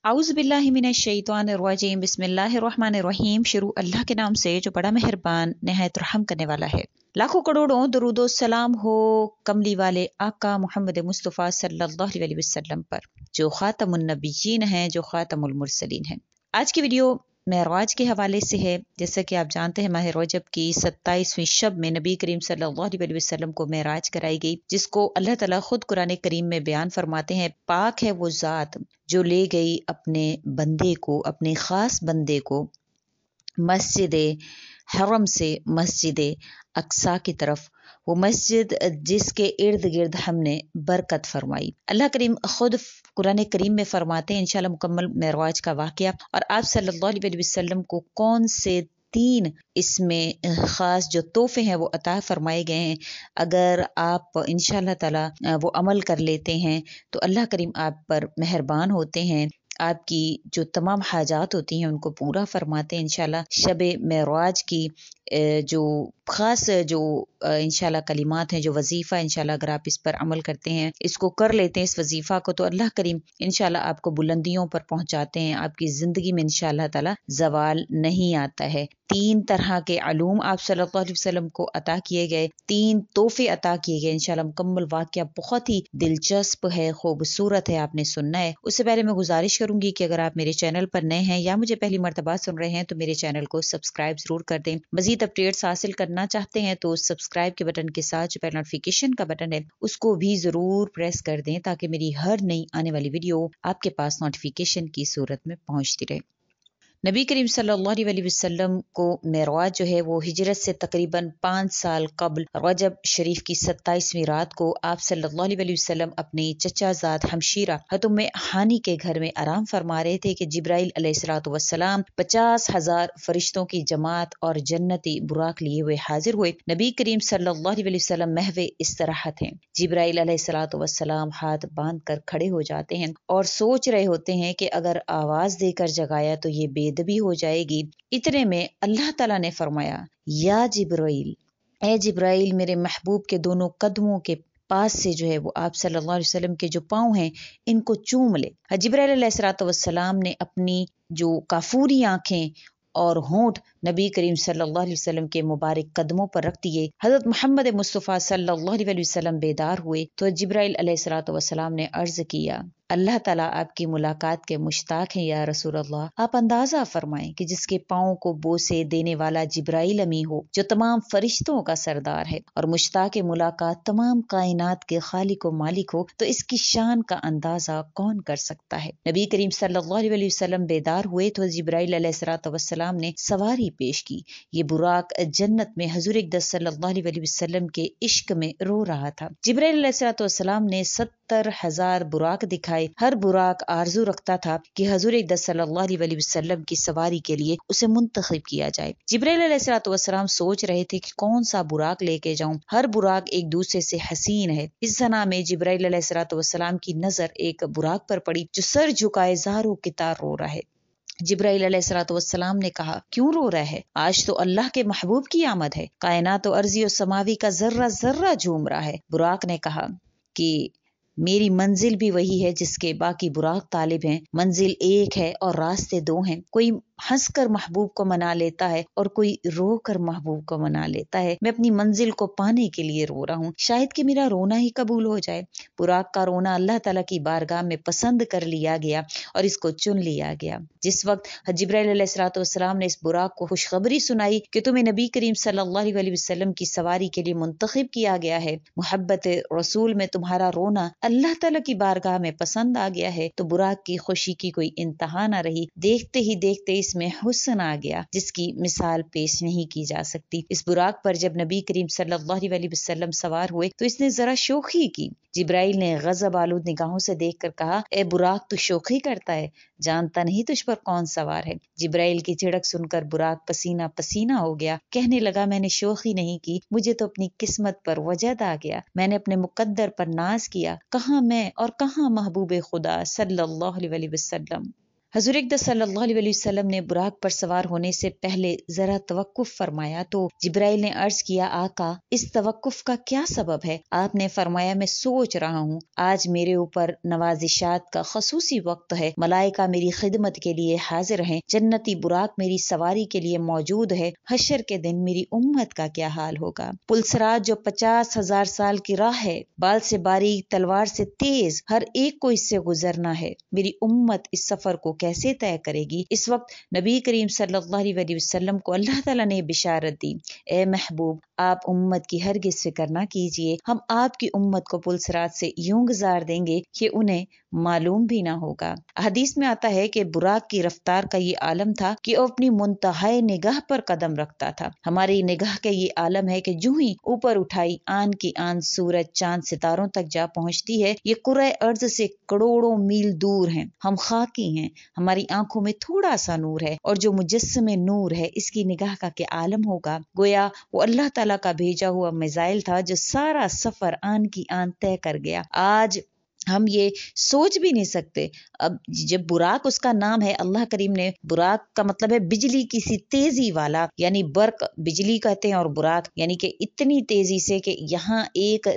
आउज़ बिल्लाहि मिनश शैतानिर रजीम बिस्मिल्लाहिर्रहमानिर्रहीम। शुरू अल्लाह के नाम से जो बड़ा मेहरबान नहायत रहम करने वाला है। लाखों करोड़ों दरूदो सलाम हो कमली वाले आका मोहम्मद मुस्तफ़ा सल्लल्लाहु अलैहि वसल्लम पर, जो खातमुन नबिय्यीन हैं, जो खातमुल मुरसलीन हैं। आज की वीडियो मेराज के हवाले से है। जैसा कि आप जानते हैं, माह रजब की 27वीं शब में नबी करीम सल्लल्लाहु अलैहि वसल्लम को मेराज कराई गई, जिसको अल्लाह ताला खुद कुरान करीम में बयान फरमाते हैं, पाक है वो ज़ात जो ले गई अपने बंदे को, अपने ख़ास बंदे को मस्जिद हरम से मस्जिद अक्सा की तरफ, वो मस्जिद जिसके इर्द गिर्द हमने बरकत फरमाई। अल्लाह करीम खुद कुरान करीम में फरमाते हैं इंशाल्लाह मुकम्मल मेराज का वाक़या, और आप सल्लल्लाहु अलैहि वसल्लम को कौन से 3 इसमें ख़ास जो तोहफे हैं वो अता फरमाए गए हैं। अगर आप इंशाल्लाह ताला वो अमल कर लेते हैं तो अल्लाह करीम आप पर मेहरबान होते हैं, आपकी जो तमाम हाजात होती हैं उनको पूरा फरमाते हैं इंशाल्लाह। शब मेराज की जो ख़ास जो इंशाल्लाह कलिमात हैं, जो वजीफ़ा इंशाल्लाह अगर आप इस पर अमल करते हैं, इसको कर लेते हैं इस वजीफ़ा को, तो अल्लाह करीम इंशाल्लाह आपको बुलंदियों पर पहुंचाते हैं। आपकी ज़िंदगी में इंशाल्लाह ताला ज़वाल नहीं आता है। 3 तरह के अलूम आप सल्लल्लाहु अलैहि वसल्लम को अता किए गए, 3 तोहफे अता किए गए इंशाल्लाह। मुकम्मल वाक़या बहुत ही दिलचस्प है, खूबसूरत है, आपने सुनना है। उससे पहले मैं गुजारिश करूंगी कि अगर आप मेरे चैनल पर नए हैं या मुझे पहली मर्तबा सुन रहे हैं तो मेरे चैनल को सब्सक्राइब जरूर कर दें। मजीद अपडेट्स हासिल करना चाहते हैं तो सब्सक्राइब के बटन के साथ जो बेल नोटिफिकेशन का बटन है उसको भी जरूर प्रेस कर दें, ताकि मेरी हर नई आने वाली वीडियो आपके पास नोटिफिकेशन की सूरत में पहुंचती रहे। नबी करीम सल्लल्लाहु अलैहि वसल्लम को मेराज जो है वो हिजरत से तकरीबन 5 साल कबल रजब शरीफ की 27वीं रात को आप सल्लल्लाहु अलैहि वसल्लम अपनी चचाजाद हमशीरा हतुम हानी के घर में आराम फरमा रहे थे कि जिब्राइल अलैहिस्सलातु वस्सलाम 50,000 फरिश्तों की जमात और जन्नती बुराक लिए हुए हाजिर हुए। नबी करीम सल्लल्लाहु अलैहि वसल्लम महवे इस्तराहत हैं। जिब्राइल अलैहिस्सलातु वस्सलाम हाथ बांध कर खड़े हो जाते हैं और सोच रहे होते हैं कि अगर आवाज देकर जगाया तो ये बेदबी हो जाएगी। इतने में अल्लाह ताला ने फरमाया, या जिब्राइल, ए जिब्राइल, मेरे महबूब के दोनों कदमों के पास से जो है वो आप सल्लल्लाहु अलैहि वसल्लम के जो पाँव हैं इनको चूम ले। जिब्राइल अलैहिस्सलातु वस्सलाम ने अपनी जो काफूरी आंखें और होंठ नबी करीम सल्लल्लाहु अलैहि वसल्लम के मुबारक कदमों पर रख दिए। हजरत मोहम्मद मुस्तफ़ा सल्लल्लाहु अलैहि वसल्लम बेदार हुए तो जिब्राइल अलैहिस्सलातु वस्सलाम ने अर्ज किया, अल्लाह ताला आपकी मुलाकात के मुश्ताक हैं या रसूल अल्लाह। आप अंदाजा फरमाएं कि जिसके पाँव को बोसे देने वाला जिब्राइल अमी हो, जो तमाम फरिश्तों का सरदार है और मुश्ताक मुलाकात तमाम कायनात के खालिक व मालिक हो, तो इसकी शान का अंदाजा कौन कर सकता है। नबी करीम सल्लल्लाहु अलैहि वसल्लम बेदार हुए तो जिब्राइल अलैहिस्सलातु वस्सलाम ने सवारी पेश की। ये बुराक जन्नत में हुजूर अक़दस सल्लल्लाहु अलैहि वसल्लम के इश्क में रो रहा था। जिब्राइल अलैहिस्सलातु वस्सलाम ने 70,000 बुराक दिखाए। हर बुराक आरजू रखता था कि हुजूर अक़दस सल्लल्लाहु अलैहि वसल्लम की सवारी के लिए उसे मुंतखब किया जाए। जिब्राइल अलैहिस्सलातु वस्सलाम सोच रहे थे कि कौन सा बुराक लेके जाऊं। हर बुराक एक दूसरे से हसीन है। इस सना में जिब्राइल अलैहिस्सलातु वस्सलाम की नजर एक बुराक पर पड़ी जो सर झुकाए ज़ारो कितार रो रहा है। जिब्राइल अलैहिस्सलातु वस्सलाम ने कहा, क्यों रो रहा है? आज तो अल्लाह के महबूब की आमद है। कायनात और अर्ज़ी और समावी का जर्रा जर्रा झूम रहा है। बुराक ने कहा कि मेरी मंजिल भी वही है जिसके बाकी बुराक तालिब हैं। मंजिल एक है और रास्ते 2 हैं। कोई हंसकर महबूब को मना लेता है और कोई रोकर महबूब को मना लेता है। मैं अपनी मंजिल को पाने के लिए रो रहा हूँ, शायद कि मेरा रोना ही कबूल हो जाए। बुराक का रोना अल्लाह ताला की बारगाह में पसंद कर लिया गया और इसको चुन लिया गया। जिस वक्त जिब्राइल अलैहिस्सलातु वस्सलाम ने इस बुराक को खुशखबरी सुनाई कि तुम्हें नबी करीम सल्लल्लाहु अलैहि वसल्लम की सवारी के लिए मुंतखब किया गया है, मोहब्बत रसूल में तुम्हारा रोना अल्लाह ताला की बारगाह में पसंद आ गया है, तो बुराक की खुशी की कोई इंतहा न रही। देखते ही देखते इसमें हुस्न आ गया जिसकी मिसाल पेश नहीं की जा सकती। इस बुराक पर जब नबी करीम सल्लल्लाहु अलैहि वसल्लम सवार हुए तो इसने जरा शोखी की। जिब्राइल ने गजब आलूद निगाहों से देखकर कहा, ए बुराक, तू शोखी करता है, जानता नहीं तुझ पर कौन सवार है। जिब्राइल की झिड़क सुनकर बुराक पसीना पसीना हो गया। कहने लगा, मैंने शोखी नहीं की, मुझे तो अपनी किस्मत पर वजद आ गया। मैंने अपने मुकद्दर पर नाज किया। कहाँ मैं और कहाँ महबूब खुदा सल्लल्लाहु अलैहि वसल्लम। हुजूर अक़दस सल्लल्लाहु अलैहि वसल्लम ने बुराक पर सवार होने से पहले जरा तवक्कुफ फरमाया तो जिब्राइल ने अर्ज किया, आका इस तवक्कुफ का क्या सबब है? आपने फरमाया, मैं सोच रहा हूँ, आज मेरे ऊपर नवाजिशात का खसूसी वक्त है, मलाइका मेरी खिदमत के लिए हाजिर हैं, जन्नती बुराक मेरी सवारी के लिए मौजूद है, हशर के दिन मेरी उम्मत का क्या हाल होगा? पुलसराज जो 50,000 साल की राह है, बाल से बारीक तलवार से तेज, हर एक को इससे गुजरना है, मेरी उम्मत इस सफर को कैसे तय करेगी? इस वक्त नबी करीम सल्लल्लाहु अलैहि वसल्लम को अल्लाह ताला ने बिशारत दी, ए महबूब आप उम्मत की हरगिज़ फिक्र ना कीजिए, हम आपकी उम्मत को पुलसरात से यूं गुजार देंगे कि उन्हें मालूम भी ना होगा। हदीस में आता है कि बुराक की रफ्तार का ये आलम था कि वो अपनी मुंतहाए निगाह पर कदम रखता था। हमारी निगाह का ये आलम है कि जो ही ऊपर उठाई आन की आन सूरज चांद सितारों तक जा पहुंचती है। ये कुर्रे अर्ज से करोड़ों मील दूर हैं, हम खाकी हैं, हमारी आंखों में थोड़ा सा नूर है और जो मुजस्समे नूर है इसकी निगाह का क्या आलम होगा। गोया वो अल्लाह ताला का भेजा हुआ मिसाइल था जो सारा सफर आन की आन तय कर गया। आज हम ये सोच भी नहीं सकते। अब जब बुराक उसका नाम है, अल्लाह करीम ने, बुराक का मतलब है बिजली की सी तेजी वाला, यानी बर्क बिजली कहते हैं, और बुराक यानी कि इतनी तेजी से कि यहाँ एक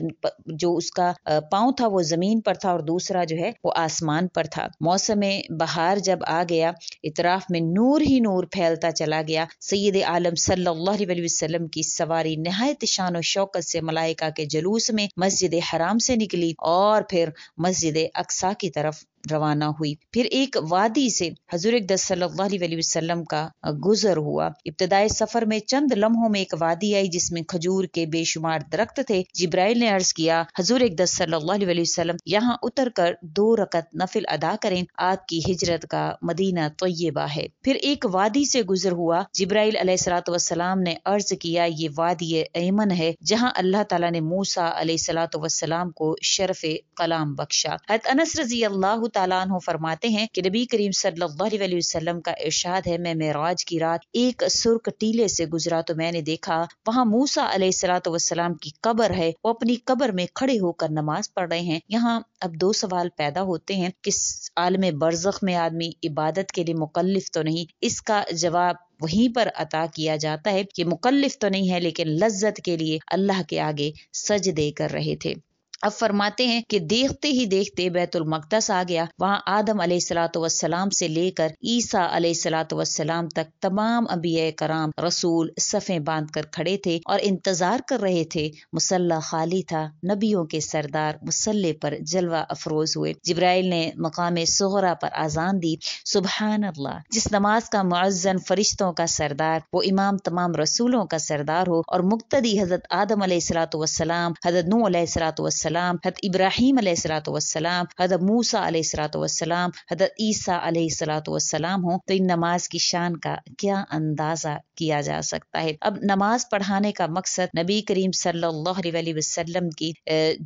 जो उसका पांव था वो जमीन पर था और दूसरा जो है वो आसमान पर था। मौसम बहार जब आ गया, इतराफ में नूर ही नूर फैलता चला गया। सैयद आलम सल्लल्लाहु अलैहि वसल्लम की सवारी निहायत शान और शौकत से मलाइका के जुलूस में मस्जिद हराम से निकली और फिर मस्जिद अक्सा की तरफ रवाना हुई। फिर एक वादी से हुजूर अक़दस सल्लल्लाहु अलैहि वसल्लम का गुजर हुआ। इब्तिदाई सफर में चंद लम्हों में एक वादी आई जिसमें खजूर के बेशुमार दरख्त थे। जिब्राइल ने अर्ज किया, हुजूर अक़दस सल्लल्लाहु अलैहि वसल्लम यहाँ उतर कर 2 रकत नफिल अदा करें, आपकी हिजरत का मदीना तय्यबा है। फिर एक वादी से गुजर हुआ। जिब्राइल अलैहिस्सलातु वस्सलाम ने अर्ज किया, ये वादी ऐमन है जहाँ अल्लाह ताला ने मूसा अलैहिस्सलातु वस्सलाम को शरफ़े कलाम बख्शा। हज़रत अनस रज़ी अल्लाह ताला अन्हु फरमाते हैं कि नबी करीम सल्लल्लाहु अलैहि वसल्लम का इरशाद है, मैं मेराज की रात एक सुर्ख टीले से गुजरा तो मैंने देखा वहाँ मूसा अलैहिस्सलातु वस्सलाम की कब्र है, वो अपनी कब्र में खड़े होकर नमाज पढ़ रहे हैं। यहाँ अब 2 सवाल पैदा होते हैं कि आलम बरज़ख में आदमी इबादत के लिए मुकल्लिफ तो नहीं? इसका जवाब वहीं पर अता किया जाता है कि मुकल्लिफ तो नहीं है, लेकिन लज्जत के लिए अल्लाह के आगे सजदे कर रहे थे। अब फरमाते हैं कि देखते ही देखते बैतुल मक़दस आ गया। वहाँ आदम अलैहिस्सलातु वस्सलाम से लेकर ईसा अलैहिस्सलातु वस्सलाम तक तमाम अंबिया कराम रसूल सफ़े बांध कर खड़े थे और इंतजार कर रहे थे। मुसल्ला खाली था। नबियों के सरदार मुसल्ले पर जलवा अफरोज हुए। जिब्राइल ने मकाम सुगरा पर आजान दी। सुबहान अल्लाह, जिस नमाज का मुअज्जन फरिश्तों का सरदार, वो इमाम तमाम रसूलों का सरदार हो और मुक्तदी हजरत आदम अलैहिस्सलातु वस्सलाम, हजरत नूह अलैहिस्सलातु वस्सलाम, हज़रत इब्राहीम अलैहिस्सलातु वस्सलाम, हज़रत मूसा अलैहिस्सलातु वस्सलाम, हज़रत ईसा अलैहिस्सलातु वस्सलाम हो, तो इन नमाज की शान का क्या अंदाजा किया जा सकता है। अब नमाज पढ़ाने का मकसद नबी करीम सल्लल्लाहु अलैहि वसल्लम की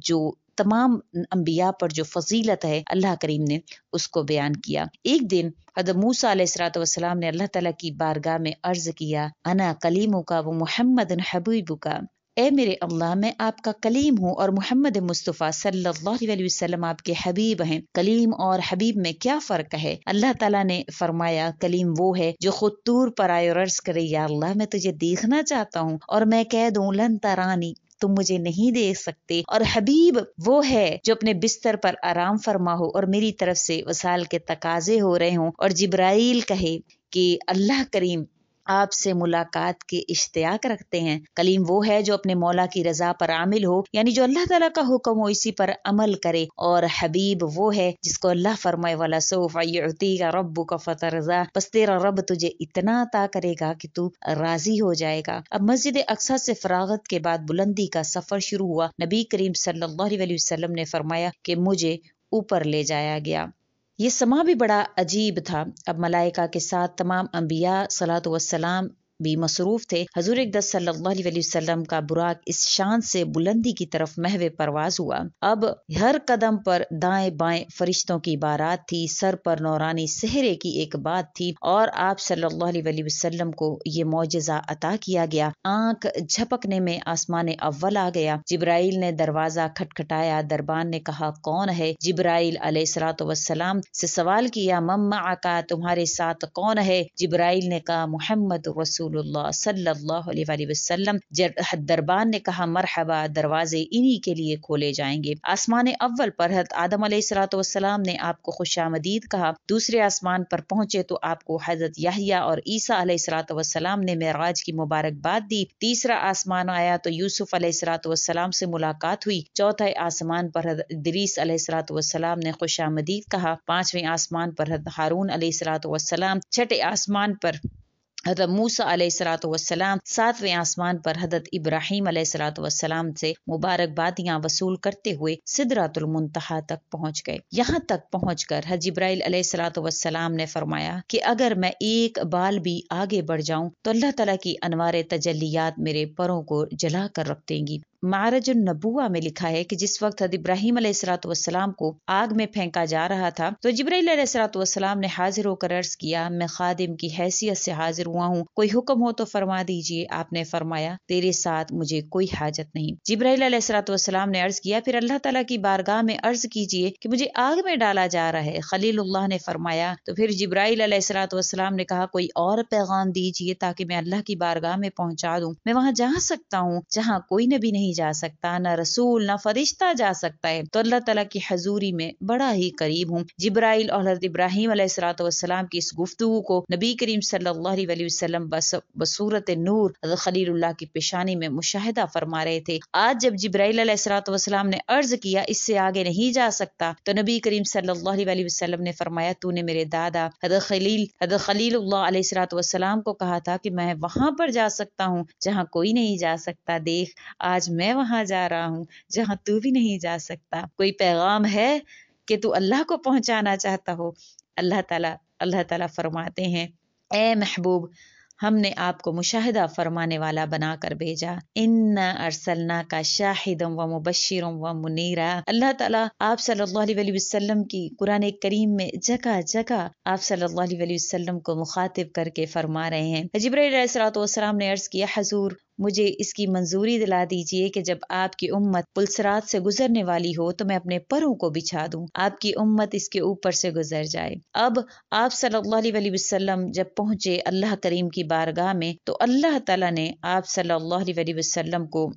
जो तमाम अंबिया पर जो फजीलत है, अल्लाह करीम ने उसको बयान किया। एक दिन हज़रत मूसा अलैहिस्सलातु वस्सलाम ने अल्लाह ताला की बारगाह में अर्ज किया, अना कलीमुका व मुहम्मदुन हबीबुका, ए मेरे अल्लाह, मैं आपका कलीम हूँ और मुहम्मद मुस्तफ़ा सल्लल्लाहु अलैहि वसल्लम आपके हबीब हैं। कलीम और हबीब में क्या फ़र्क है? अल्लाह ताला ने फरमाया, कलीम वो है जो खुद तूर पर आए और अर्ज करे, या अल्लाह मैं तुझे देखना चाहता हूँ, और मैं कह दूँ लन तरानी, तुम मुझे नहीं देख सकते। और हबीब वो है जो अपने बिस्तर पर आराम फरमा हो और मेरी तरफ से वसाल के तकाजे हो रहे हों, और जिब्राइल कहे कि अल्लाह करीम आपसे मुलाकात के इश्तियाक रखते हैं। कलीम वो है जो अपने मौला की रजा पर आमिल हो, यानी जो अल्लाह ताला का हुक्म हो इसी पर अमल करे। और हबीब वो है जिसको अल्लाह फरमाए, वाला सौफ़ा युअतीका रब्बुका फतरज़ा, बस तेरा रब तुझे इतना अता करेगा कि तू राजी हो जाएगा। अब मस्जिद अक्सा से फरागत के बाद बुलंदी का सफर शुरू हुआ। नबी करीम सल्लल्लाहु अलैहि वसल्लम ने फरमाया कि मुझे ऊपर ले जाया गया। ये समा भी बड़ा अजीब था। अब मलाइका के साथ तमाम अंबिया सलातो वस्सलाम بھی مصروف تھے، حضور اقدس صلی اللہ علیہ وسلم کا براق اس شان سے بلندی کی طرف محو پرواز ہوا۔ اب ہر قدم پر دائیں بائیں فرشتوں کی بارات تھی، سر پر نورانی سہرے کی ایک بات تھی، اور آپ صلی اللہ علیہ وسلم کو یہ معجزہ عطا کیا گیا۔ آنکھ جھپکنے میں آسمان اول آ گیا۔ جبرائیل نے دروازہ کھٹکھٹایا، دربان نے کہا کون ہے؟ جبرائیل علیہ الصلوۃ والسلام سے سوال کیا من معک، تمہارے ساتھ کون ہے؟ جبرائیل نے کہا محمد رسول اللہ صلی اللہ علیہ وآلہ وسلم۔ دربان نے کہا مرحبا، دروازے انہی کے لیے کھولے جائیں گے۔ آسمان اول پر حضرت آدم علیہ الصلوۃ والسلام نے آپ کو خوش آمدید کہا، دوسرے آسمان پر پہنچے تو آپ کو حضرت یحییٰ اور عیسیٰ علیہ الصلوۃ والسلام نے معراج کی مبارکباد دی۔ تیسرا آسمان آیا تو یوسف علیہ الصلوۃ والسلام سے ملاقات ہوئی۔ چوتھے آسمان پر حضرت ادریس علیہ الصلوۃ والسلام نے خوش آمدید کہا۔ پانچویں آسمان پر حضرت ہارون علیہ الصلوۃ والسلام، چھٹے آسمان پر حضرت موسیٰ علیہ الصلوۃ والسلام، ساتویں آسمان پر حضرت ابراہیم علیہ الصلوۃ والسلام سے مبارکبادیاں وصول کرتے ہوئے سدرۃ المنتہا تک پہنچ گئے۔ یہاں تک پہنچ کر حضرت جبرائیل علیہ الصلوۃ والسلام نے فرمایا کہ اگر میں ایک بال بھی آگے بڑھ جاؤں تو اللہ تعالیٰ کی انوار تجلیات میرے پروں کو جلا کر رکھ دیں گی۔ معرج النبوہ میں لکھا ہے کہ جس وقت حضرت ابراہیم علیہ الصلوۃ والسلام کو آگ میں پھینکا جا رہا تھا تو جبرائیل علیہ الصلوۃ والسلام نے حاضر ہو کر عرض کیا میں خادم کی حیثیت سے حاضر ہوا ہوں، کوئی حکم ہو تو فرما دیجیے۔ آپ نے فرمایا تیرے ساتھ مجھے کوئی حاجت نہیں۔ جبرائیل علیہ الصلوۃ والسلام نے عرض کیا پھر اللہ تعالیٰ کی بارگاہ میں عرض کیجیے کہ مجھے آگ میں ڈالا جا رہا ہے۔ خلیل اللہ نے فرمایا تو پھر جبرائیل علیہ الصلوۃ والسلام نے کہا کوئی اور پیغام دیجیے تاکہ میں اللہ کی بارگاہ میں پہنچا دوں۔ میں وہاں جا سکتا ہوں جہاں کوئی نبی نہیں جا سکتا، نہ رسول نہ فرشتہ جا سکتا ہے، تو اللہ تعالیٰ کی حضوری میں بڑا ہی قریب ہوں۔ جبرائیل اور حضرت ابراہیم علیہ الصلوۃ والسلام کی اس گفتگو کو نبی کریم صلی اللہ علیہ وسلم بصورت نور حضرت خلیل اللہ کی پیشانی میں مشاہدہ فرما رہے تھے۔ آج جب جبرائیل علیہ الصلوۃ والسلام نے عرض کیا اس سے آگے نہیں جا سکتا تو نبی کریم صلی اللہ علیہ وسلم نے فرمایا تو نے میرے دادا حضرت خلیل اللہ علیہ الصلوۃ والسلام کو کہا تھا کہ میں وہاں پر جا سکتا ہوں جہاں کوئی نہیں جا سکتا، دیکھ آج میں وہاں جا رہا ہوں جہاں تو بھی نہیں جا سکتا۔ کوئی پیغام ہے کہ تو اللہ کو پہنچانا چاہتا ہو؟ اللہ تعالیٰ فرماتے ہیں اے محبوب ہم نے آپ کو مشاہدہ فرمانے والا بنا کر بھیجا، اِنَّا أَرْسَلْنَاكَ شَاهِدًا وَمُبَشِّرًا وَمُنِيرًا۔ اللہ تعالیٰ آپ صلی اللہ علیہ وسلم کی قرآن کریم میں جگہ جگہ آپ صلی اللہ علیہ وسلم کو مخاطب کر کے فرما رہے ہیں۔ جبرائیل علیہ الصلوۃ والسلام نے عرض کیا حضور مجھے اس کی منظوری دلا دیجئے کہ جب آپ کی امت پلسرات سے گزرنے والی ہو تو میں اپنے پروں کو بچھا دوں، آپ کی امت اس کے اوپر سے گزر جائے۔ اب آپ صلی اللہ علیہ وسلم جب پہنچے اللہ کریم کی بارگاہ میں تو اللہ تعالیٰ نے آپ صلی اللہ علیہ وسلم کو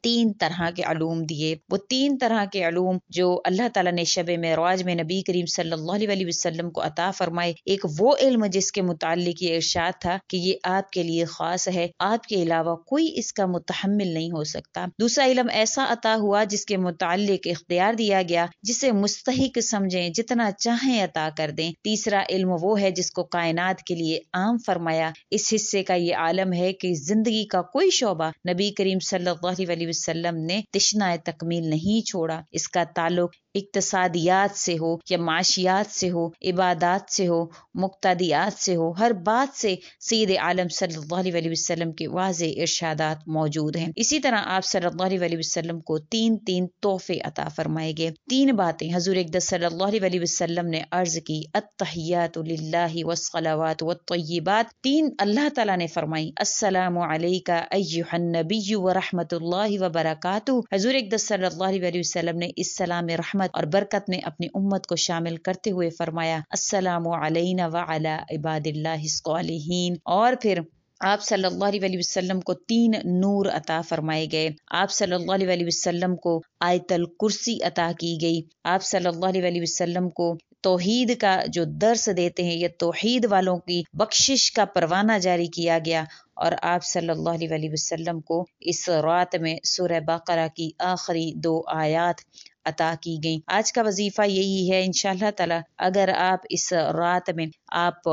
3 طرح کے علوم دیے۔ وہ 3 طرح کے علوم جو اللہ تعالیٰ نے شب معراج میں نبی کریم صلی اللہ علیہ وسلم کو عطا فرمائے، ایک وہ علم جس کے متعلق یہ ارشاد تھا کہ یہ آپ کے لیے خاص ہے، آپ کے علاوہ کوئی اس کا متحمل نہیں ہو سکتا۔ دوسرا علم ایسا عطا ہوا جس کے متعلق اختیار دیا گیا، جسے مستحق سمجھیں جتنا چاہیں عطا کر دیں۔ تیسرا علم وہ ہے جس کو کائنات کے لیے عام فرمایا۔ اس حصے کا یہ عالم ہے کہ زندگی کا کوئی شعبہ نبی کریم صلی اللہ علیہ وسلم نے تشنہ تکمیل نہیں چھوڑا۔ اس کا تعلق اقتصادیات سے ہو یا معاشیات سے ہو، عبادات سے ہو، مقتدیات سے ہو، ہر بات سے سید عالم صلی اللہ علیہ وسلم کے واضح ارشادات موجود ہیں۔ اسی طرح آپ صلی اللہ علیہ وسلم کو 3 تحفے عطا فرمائے گئے۔ 3 باتیں حضور اقدس صلی اللہ علیہ وسلم نے عرض کی، التحیات للہ والصلوات والطیبات۔ 3 اللہ تعالیٰ نے فرمائی، السلام علیک ایھا النبی ورحمۃ اللہ وبرکاتہ۔ حضور اقدس صلی اللہ علیہ وسلم نے اس سلام رحمت اور برکت میں اپنی امت کو شامل کرتے ہوئے فرمایا السلام علینا وعلی عباد اللہ الصالحین۔ اور پھر آپ صلی اللہ علیہ وسلم کو 3 نور عطا فرمائے گئے۔ آپ صلی اللہ علیہ وسلم کو آیت الکرسی عطا کی گئی۔ آپ صلی اللہ علیہ وسلم کو توحید کا جو درس دیتے ہیں یا توحید والوں کی بخشش کا پروانہ جاری کیا گیا، اور آپ صلی اللہ علیہ وسلم کو اس رات میں سورہ بقرہ کی آخری 2 آیات عطا کی گئیں۔ آج کا وظیفہ یہی ہے انشاءاللہ تعالی، اگر آپ اس رات میں آپ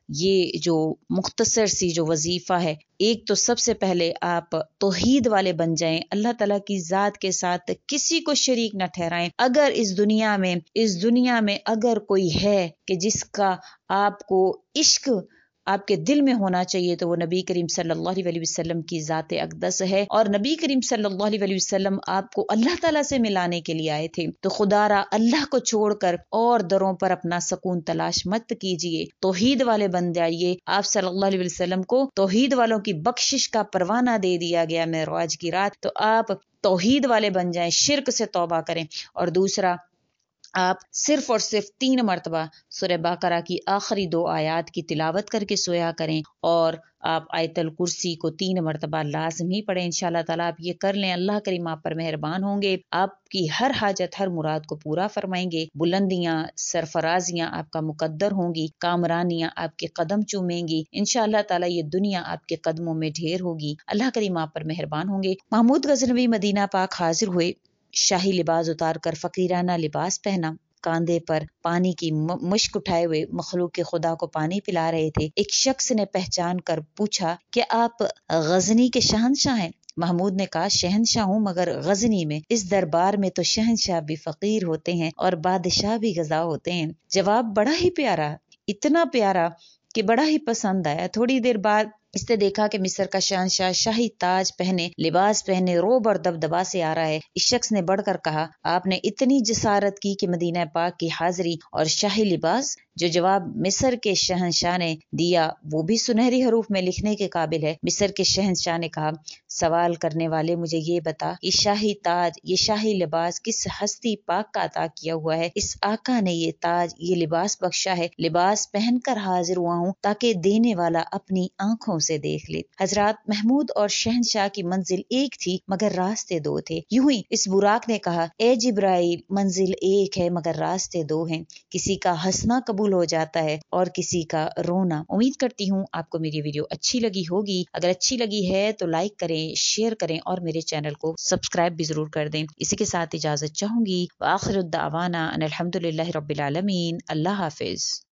یہ جو مختصر سی جو وظیفہ ہے، ایک تو سب سے پہلے آپ توحید والے بن جائیں، اللہ تعالیٰ کی ذات کے ساتھ کسی کو شریک نہ ٹھہرائیں۔ اگر اس دنیا میں اگر کوئی ہے کہ جس کا آپ کو عشق آپ کے دل میں ہونا چاہیے تو وہ نبی کریم صلی اللہ علیہ وسلم کی ذات اقدس ہے، اور نبی کریم صلی اللہ علیہ وسلم آپ کو اللہ تعالیٰ سے ملانے کے لیے آئے تھے، تو خدا را اللہ کو چھوڑ کر اور دروں پر اپنا سکون تلاش مت کیجیے، توحید والے بن جائیے۔ آپ صلی اللہ علیہ وسلم کو توحید والوں کی بخشش کا پروانہ دے دیا گیا معراج کی رات، تو آپ توحید والے بن جائیں، شرک سے توبہ کریں۔ اور دوسرا، آپ صرف اور صرف 3 مرتبہ سورہ بقرہ کی آخری 2 آیات کی تلاوت کر کے سویا کریں، اور آپ آیت الکرسی کو 3 مرتبہ لازمی پڑھیں۔ انشاءاللہ تعالیٰ آپ یہ کر لیں، اللہ کریم آپ پر مہربان ہوں گے، آپ کی ہر حاجت، ہر مراد کو پورا فرمائیں گے، بلندیاں، سرفرازیاں آپ کا مقدر ہوں گی، کامرانیاں آپ کے قدم چومیں گی، انشاءاللہ تعالیٰ یہ دنیا آپ کے قدموں میں ڈھیر ہوگی، اللہ کریم آپ پر مہربان ہوں گے۔ محمود غزنوی مدینہ پاک حاضر ہوئے، شاہی لباس اتار کر فقیرانہ لباس پہنا، کاندھے پر پانی کی مشک اٹھائے ہوئے مخلوق خدا کو پانی پلا رہے تھے۔ ایک شخص نے پہچان کر پوچھا کہ آپ غزنی کے شہنشاہ ہیں؟ محمود نے کہا شہنشاہ ہوں، مگر غزنی میں، اس دربار میں تو شہنشاہ بھی فقیر ہوتے ہیں اور بادشاہ بھی غزا ہوتے ہیں۔ جواب بڑا ہی پیارا، اتنا پیارا کہ بڑا ہی پسند آیا۔ تھوڑی دیر بعد اس نے دیکھا کہ مصر کا شہنشاہ شاہی تاج پہنے، لباس پہنے، روب اور دبدبا سے آ رہا ہے۔ اس شخص نے بڑھ کر کہا، آپ نے اتنی جسارت کی کہ مدینہ پاک کی حاضری اور شاہی لباس؟ جو جواب مصر کے شہنشاہ نے دیا وہ بھی سنہری حروف میں لکھنے کے قابل ہے۔ مصر کے شہنشاہ نے کہا، سوال کرنے والے مجھے یہ بتا، یہ شاہی تاج، یہ شاہی لباس کس ہستی پاک کا عطا کیا ہوا ہے؟ اس آقا نے یہ تاج، یہ لباس بخشا ہے، لباس پہن کر حاضر ہوا ہوں تاکہ دینے والا اپنی آنکھوں سے دیکھ لے۔ حضرات، محمود اور شہنشاہ کی منزل ایک تھی مگر راستے 2 تھے۔ یوں ہی اس براق نے کہا، اے جبرائیل، منزل ایک ہے مگر راستے 2 ہیں، کسی کا ہنسنا قبول ہو جاتا ہے اور کسی کا رونا۔ امید کرتی ہوں آپ کو میری ویڈیو اچھی لگی ہوگی، اگر اچھی لگی ہے تو لائک کریں، شیئر کریں اور میرے چینل کو سبسکرائب بھی ضرور کر دیں۔ اسی کے ساتھ اجازت چاہوں گی، وآخر الدعوانا ان الحمدللہ رب العالمین۔ اللہ حافظ۔